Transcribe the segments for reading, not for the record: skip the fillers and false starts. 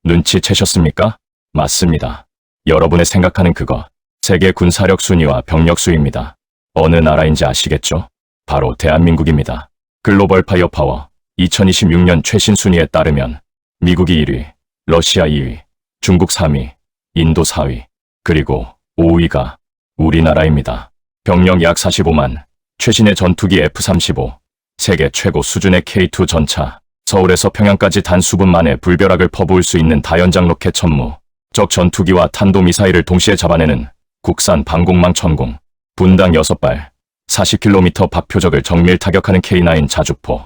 눈치채셨습니까? 맞습니다. 여러분의 생각하는 그거, 세계 군사력 순위와 병력 수입니다. 어느 나라인지 아시겠죠? 바로 대한민국입니다. 글로벌 파이어파워 2026년 최신 순위에 따르면 미국이 1위, 러시아 2위, 중국 3위, 인도 4위, 그리고 5위가 우리나라입니다. 병력 약 45만, 최신의 전투기 F-35, 세계 최고 수준의 K2 전차, 서울에서 평양까지 단 수분 만에 불벼락을 퍼부을 수 있는 다연장 로켓 천무, 적 전투기와 탄도미사일을 동시에 잡아내는 국산 방공망 천공, 분당 6발, 40km 박표적을 정밀 타격하는 K9 자주포,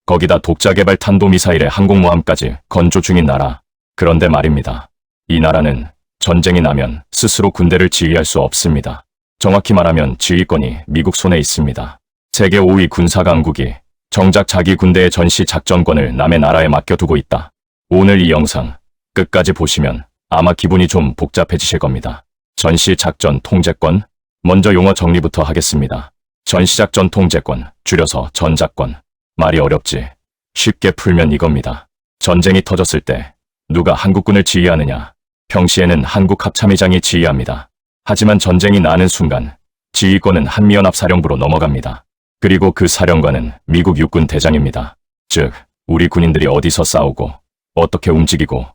거기다 독자 개발 탄도미사일의 항공모함까지 건조 중인 나라. 그런데 말입니다. 이 나라는 전쟁이 나면 스스로 군대를 지휘할 수 없습니다. 정확히 말하면 지휘권이 미국 손에 있습니다. 세계 5위 군사강국이 정작 자기 군대의 전시 작전권을 남의 나라에 맡겨두고 있다. 오늘 이 영상 끝까지 보시면 아마 기분이 좀 복잡해지실 겁니다. 전시작전 통제권, 먼저 용어 정리부터 하겠습니다. 전시작전 통제권, 줄여서 전작권. 말이 어렵지. 쉽게 풀면 이겁니다. 전쟁이 터졌을 때 누가 한국군을 지휘하느냐? 평시에는 한국합참의장이 지휘합니다. 하지만 전쟁이 나는 순간 지휘권은 한미연합사령부로 넘어갑니다. 그리고 그 사령관은 미국 육군 대장입니다. 즉, 우리 군인들이 어디서 싸우고 어떻게 움직이고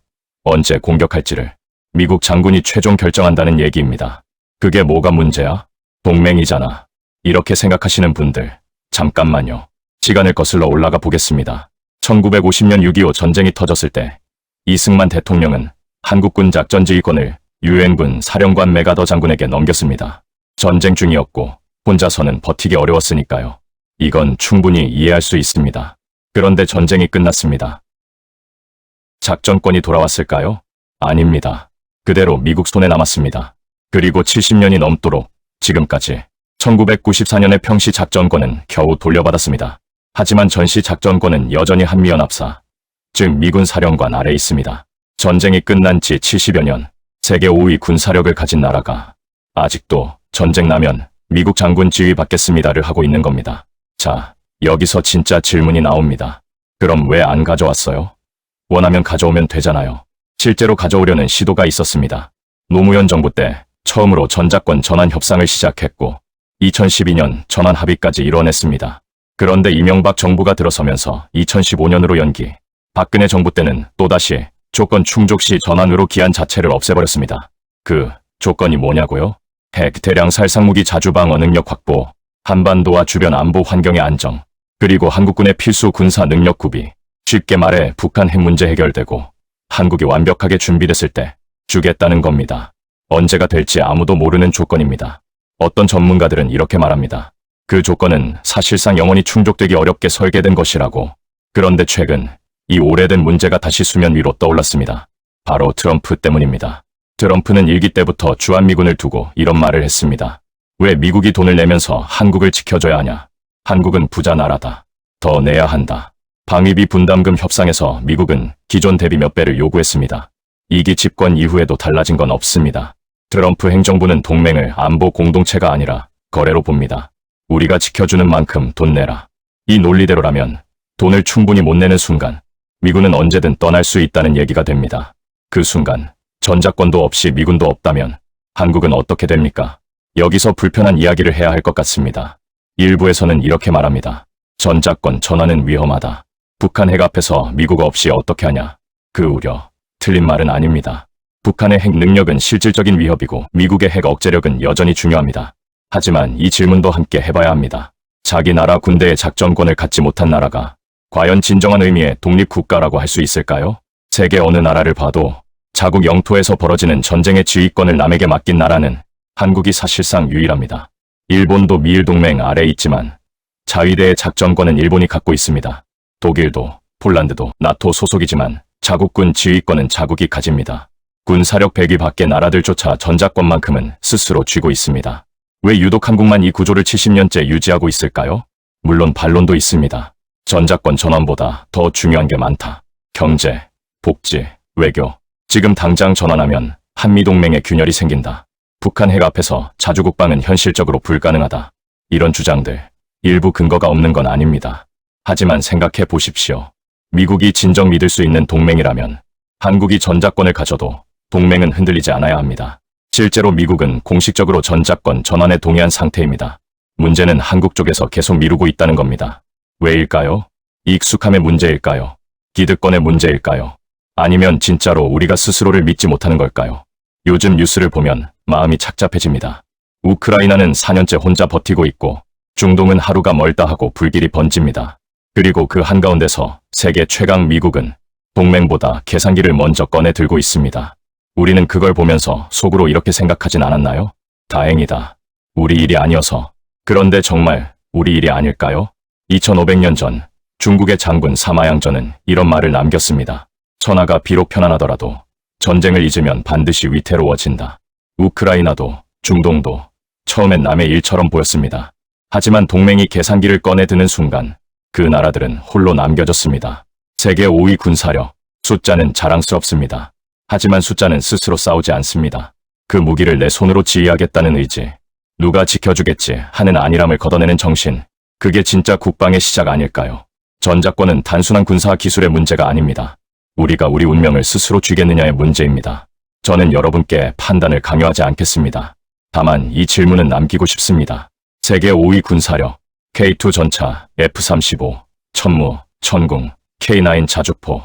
언제 공격할지를 미국 장군이 최종 결정한다는 얘기입니다. 그게 뭐가 문제야? 동맹이잖아. 이렇게 생각하시는 분들, 잠깐만요. 시간을 거슬러 올라가 보겠습니다. 1950년 6.25 전쟁이 터졌을 때 이승만 대통령은 한국군 작전지휘권을 유엔군 사령관 메가더 장군에게 넘겼습니다. 전쟁 중이었고 혼자서는 버티기 어려웠으니까요. 이건 충분히 이해할 수 있습니다. 그런데 전쟁이 끝났습니다. 작전권이 돌아왔을까요? 아닙니다. 그대로 미국 손에 남았습니다. 그리고 70년이 넘도록 지금까지 1994년의 평시 작전권은 겨우 돌려받았습니다. 하지만 전시 작전권은 여전히 한미연합사, 즉 미군 사령관 아래에 있습니다. 전쟁이 끝난 지 70여 년, 세계 5위 군사력을 가진 나라가 아직도 전쟁 나면 미국 장군 지휘 받겠습니다를 하고 있는 겁니다. 자, 여기서 진짜 질문이 나옵니다. 그럼 왜 안 가져왔어요? 원하면 가져오면 되잖아요. 실제로 가져오려는 시도가 있었습니다. 노무현 정부 때 처음으로 전작권 전환 협상을 시작했고 2012년 전환 합의까지 이뤄냈습니다. 그런데 이명박 정부가 들어서면서 2015년으로 연기, 박근혜 정부 때는 또다시 조건 충족 시 전환으로 기한 자체를 없애버렸습니다. 그 조건이 뭐냐고요? 핵 대량 살상무기 자주방어 능력 확보, 한반도와 주변 안보 환경의 안정, 그리고 한국군의 필수 군사 능력 구비. 쉽게 말해 북한 핵 문제 해결되고 한국이 완벽하게 준비됐을 때 주겠다는 겁니다. 언제가 될지 아무도 모르는 조건입니다. 어떤 전문가들은 이렇게 말합니다. 그 조건은 사실상 영원히 충족되기 어렵게 설계된 것이라고. 그런데 최근 이 오래된 문제가 다시 수면 위로 떠올랐습니다. 바로 트럼프 때문입니다. 트럼프는 일기 때부터 주한미군을 두고 이런 말을 했습니다. 왜 미국이 돈을 내면서 한국을 지켜줘야 하냐? 한국은 부자 나라다. 더 내야 한다. 방위비 분담금 협상에서 미국은 기존 대비 몇 배를 요구했습니다. 2기 집권 이후에도 달라진 건 없습니다. 트럼프 행정부는 동맹을 안보 공동체가 아니라 거래로 봅니다. 우리가 지켜주는 만큼 돈 내라. 이 논리대로라면 돈을 충분히 못 내는 순간 미군은 언제든 떠날 수 있다는 얘기가 됩니다. 그 순간 전작권도 없이 미군도 없다면 한국은 어떻게 됩니까? 여기서 불편한 이야기를 해야 할 것 같습니다. 일부에서는 이렇게 말합니다. 전작권 전환은 위험하다. 북한 핵 앞에서 미국 없이 어떻게 하냐? 그 우려, 틀린 말은 아닙니다. 북한의 핵 능력은 실질적인 위협이고 미국의 핵 억제력은 여전히 중요합니다. 하지만 이 질문도 함께 해봐야 합니다. 자기 나라 군대의 작전권을 갖지 못한 나라가 과연 진정한 의미의 독립국가라고 할 수 있을까요? 세계 어느 나라를 봐도 자국 영토에서 벌어지는 전쟁의 지휘권을 남에게 맡긴 나라는 한국이 사실상 유일합니다. 일본도 미일 동맹 아래에 있지만 자위대의 작전권은 일본이 갖고 있습니다. 독일도, 폴란드도 나토 소속이지만 자국군 지휘권은 자국이 가집니다. 군사력 100위 밖의 나라들조차 전작권만큼은 스스로 쥐고 있습니다. 왜 유독 한국만 이 구조를 70년째 유지하고 있을까요? 물론 반론도 있습니다. 전작권 전환보다 더 중요한 게 많다. 경제, 복지, 외교. 지금 당장 전환하면 한미동맹에 균열이 생긴다. 북한 핵 앞에서 자주국방은 현실적으로 불가능하다. 이런 주장들, 일부 근거가 없는 건 아닙니다. 하지만 생각해 보십시오. 미국이 진정 믿을 수 있는 동맹이라면 한국이 전자권을 가져도 동맹은 흔들리지 않아야 합니다. 실제로 미국은 공식적으로 전자권 전환에 동의한 상태입니다. 문제는 한국 쪽에서 계속 미루고 있다는 겁니다. 왜일까요? 익숙함의 문제일까요? 기득권의 문제일까요? 아니면 진짜로 우리가 스스로를 믿지 못하는 걸까요? 요즘 뉴스를 보면 마음이 착잡해집니다. 우크라이나는 4년째 혼자 버티고 있고 중동은 하루가 멀다 하고 불길이 번집니다. 그리고 그 한가운데서 세계 최강 미국은 동맹보다 계산기를 먼저 꺼내 들고 있습니다. 우리는 그걸 보면서 속으로 이렇게 생각하진 않았나요? 다행이다. 우리 일이 아니어서. 그런데 정말 우리 일이 아닐까요? 2500년 전 중국의 장군 사마양전은 이런 말을 남겼습니다. 천하가 비록 편안하더라도 전쟁을 잊으면 반드시 위태로워진다. 우크라이나도 중동도 처음엔 남의 일처럼 보였습니다. 하지만 동맹이 계산기를 꺼내 드는 순간 그 나라들은 홀로 남겨졌습니다. 세계 5위 군사력, 숫자는 자랑스럽습니다. 하지만 숫자는 스스로 싸우지 않습니다. 그 무기를 내 손으로 지휘하겠다는 의지, 누가 지켜주겠지 하는 안일함을 걷어내는 정신, 그게 진짜 국방의 시작 아닐까요? 전자권은 단순한 군사 기술의 문제가 아닙니다. 우리가 우리 운명을 스스로 쥐겠느냐의 문제입니다. 저는 여러분께 판단을 강요하지 않겠습니다. 다만 이 질문은 남기고 싶습니다. 세계 5위 군사력, K2 전차, F-35, 천무, 천궁, K9 자주포,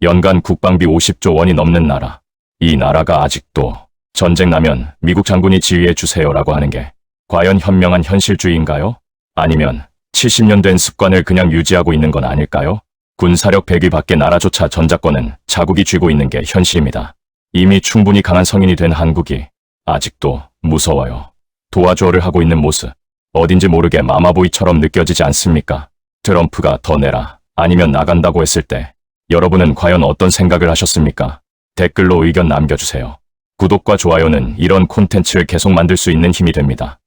연간 국방비 50조 원이 넘는 나라. 이 나라가 아직도 전쟁 나면 미국 장군이 지휘해 주세요라고 하는 게 과연 현명한 현실주의인가요? 아니면 70년 된 습관을 그냥 유지하고 있는 건 아닐까요? 군사력 100위 밖의 나라조차 전자권은 자국이 쥐고 있는 게 현실입니다. 이미 충분히 강한 성인이 된 한국이 아직도 무서워요. 도와줘를 하고 있는 모습, 어딘지 모르게 마마보이처럼 느껴지지 않습니까? 트럼프가 더 내라, 아니면 나간다고 했을 때 여러분은 과연 어떤 생각을 하셨습니까? 댓글로 의견 남겨주세요. 구독과 좋아요는 이런 콘텐츠를 계속 만들 수 있는 힘이 됩니다.